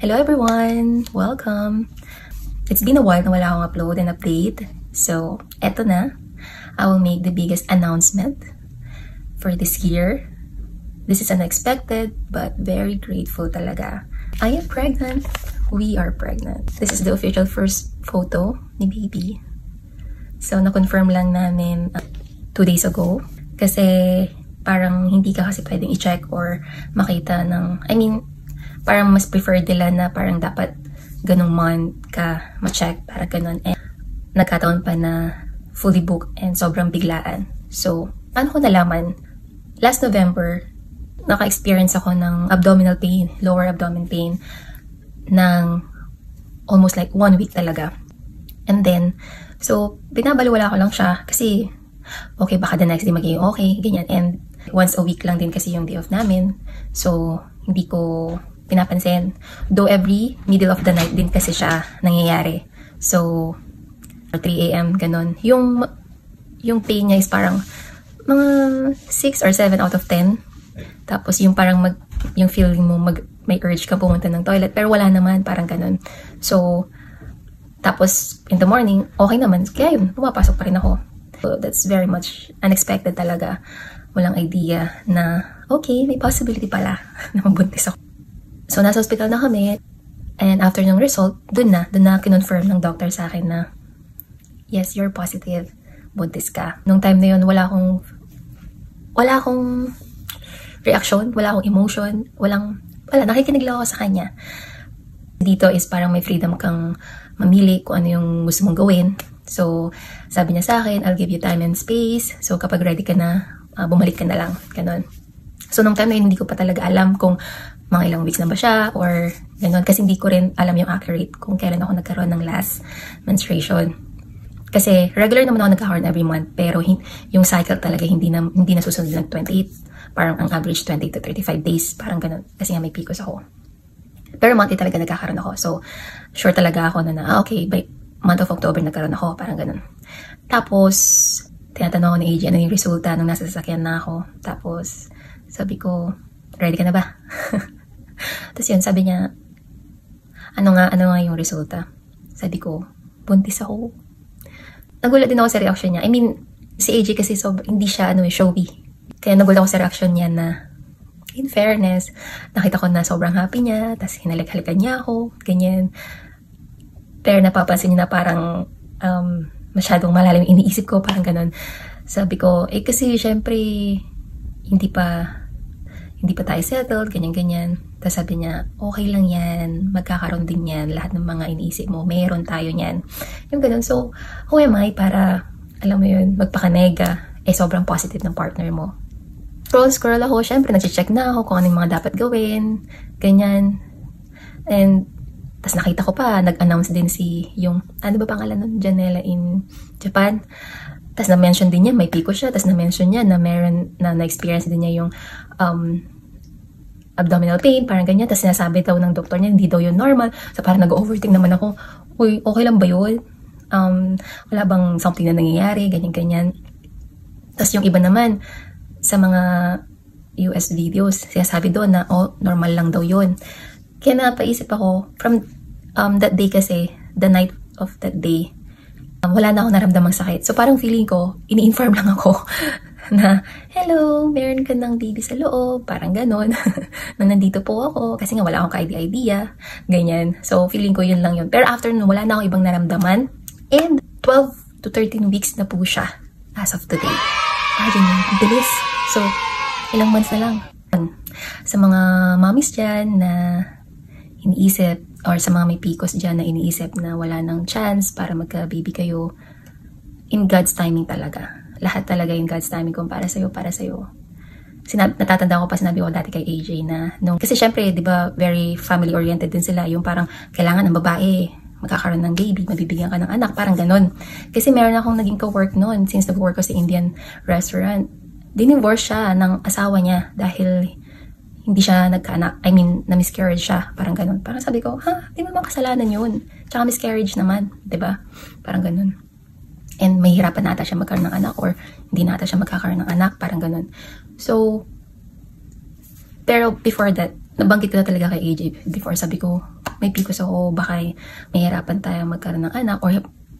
Hello everyone! Welcome! It's been a while na wala akong upload and update. So, eto na. I will make the biggest announcement for this year. This is unexpected but very grateful talaga. I am pregnant. We are pregnant. This is the official first photo ni baby. So, na-confirm lang namin 2 days ago. Kasi parang hindi ka kasi pwedeng i-check or makita ng... parang mas preferred nila na parang dapat ganung month ka ma-check para ganun. And nagkataon pa na fully booked and sobrang biglaan. So, paano ko nalaman? Last November, naka-experience ako ng abdominal pain, lower abdomen pain, ng almost like 1 week talaga. And then, so, binabaliwala ko lang siya kasi, okay, baka the next day magiging okay, ganyan. And once a week lang din kasi yung day off namin. So, hindi ko pinapansin. Though every middle of the night din kasi siya nangyayari. So, 3 a.m. ganun. Yung pain niya is parang mga 6 or 7 out of 10. Tapos yung parang yung feeling mo may urge ka pumunta ng toilet pero wala naman, parang ganun. So, tapos in the morning, okay naman. Kaya yun, pumapasok pa rin ako. So, that's very much unexpected talaga. Walang idea na, okay, may possibility pala na mabuntis ako. So, nasa hospital na kami. And after ng result, dun na kinonfirm ng doctor sa akin na, yes, you're positive. Buntis ka. Nung time na yun, wala akong reaction, wala akong emotion, wala, nakikinig lang ako sa kanya. Dito is parang may freedom kang mamili kung ano yung gusto mong gawin. So, sabi niya sa akin, I'll give you time and space. So, kapag ready ka na, bumalik ka na lang. Ganon. So, nung time na yun, hindi ko pa talaga alam kung mga ilang weeks na ba siya or ganon. Kasi hindi ko rin alam yung accurate kung kailan ako nagkaroon ng last menstruation. Kasi regular naman ako nagkakaroon every month. Pero yung cycle talaga hindi na susunod ng 28. Parang ang average 20 to 35 days. Parang ganon. Kasi nga may PCOS ako. Pero monthly talaga nagkakaroon ako. So, sure talaga ako na okay, by month of October nagkaroon ako. Parang ganon. Tapos, tinatanong ko ni AJ ano yung resulta nung nasa sasakyan na ako. Tapos, sabi ko, ready ka na ba? Tapos yun, sabi niya, ano nga yung resulta? Sabi ko, buntis ako. Nagulat din ako sa reaction niya. Si AJ kasi hindi siya showy. Kaya nagulat ako sa reaction niya na, in fairness, nakita ko na sobrang happy niya, tapos hinalik-halikan niya ako, ganyan. Pero napapansin niya na parang masyadong malalim yung iniisip ko, parang ganun. Sabi ko, kasi syempre, hindi pa tayo settled, ganyan-ganyan. Tapos sabi niya, okay lang yan, magkakaroon din yan, lahat ng mga iniisip mo, meron tayo niyan. Yung ganun. So, who am I para, alam mo yun, magpakanega, sobrang positive ng partner mo. Scroll ako, syempre, nag-check na ako kung ano yung mga dapat gawin, ganyan. And, tapos nakita ko pa, nag-announce din yung, ano ba pangalan nun? Janela in Japan. Tapos na-mention din niya, may PCOS siya. Tapos na-mention niya na meron, na-experience din niya yung abdominal pain, parang ganyan. Tapos sinasabi daw ng doktor niya, hindi daw yun normal. So parang nag-overthink naman ako, uy, okay lang ba yun? Wala bang something na nangyayari? Ganyan-ganyan. Tapos yung iba naman, sa mga US videos, sinasabi doon na, normal lang daw yun. Kaya napaisip ako, from that day kasi, the night of that day, wala na ako naramdamang sakit. So parang feeling ko, ini-inform lang ako na, hello, meron ka ng baby sa loob, parang ganon, na nandito po ako, kasi nga wala akong idea, ganyan. So feeling ko yun lang yun. Pero after nun, wala na akong ibang naramdaman. And 12 to 13 weeks na po siya as of today. Imagine yun, ang bilis. So, ilang months na lang. Sa mga mommies dyan na iniisip, or sa mga may PCOS dyan na iniisip na wala nang chance para magka-baby kayo, in God's timing talaga. Lahat talaga in God's timing kung para sa'yo, para sa'yo. Natatanda ko pa sinabi ko dati kay AJ na, kasi syempre, di ba, very family-oriented din sila. Yung parang, kailangan ng babae, magkakaroon ng baby, mabibigyan ka ng anak, parang ganon. Kasi meron akong naging ka-work noon, since nag-work ko sa Indian restaurant. Dinivorce siya ng asawa niya dahil hindi siya nagkaanak. Na-miscarriage siya. Parang ganun. Parang sabi ko, di mo makasalanan yun. Tsaka miscarriage naman. Diba? Parang ganun. And mahihirapan nata siya magkaroon ng anak or hindi nata siya magkakaroon ng anak. Parang ganun. So, pero before that, nabanggit ko na talaga kay AJ. Before, sabi ko, may PCOS ako, baka mahirapan tayo magkaroon ng anak, or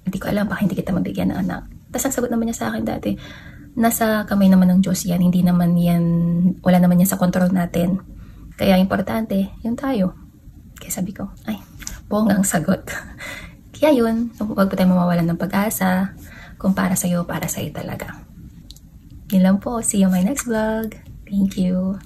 hindi ko alam, baka hindi kita mabigyan ng anak. Tapos ang sagot naman niya sa akin dati, nasa kamay naman ng Diyos yan, hindi naman yan, wala naman yan sa control natin. Kaya importante, yun tayo. Kaya sabi ko, ay, bonggang sagot. Kaya yun, huwag po tayo mawawalan ng pag-asa. Kung para sa'yo talaga. Yun lang po. See you on my next vlog. Thank you.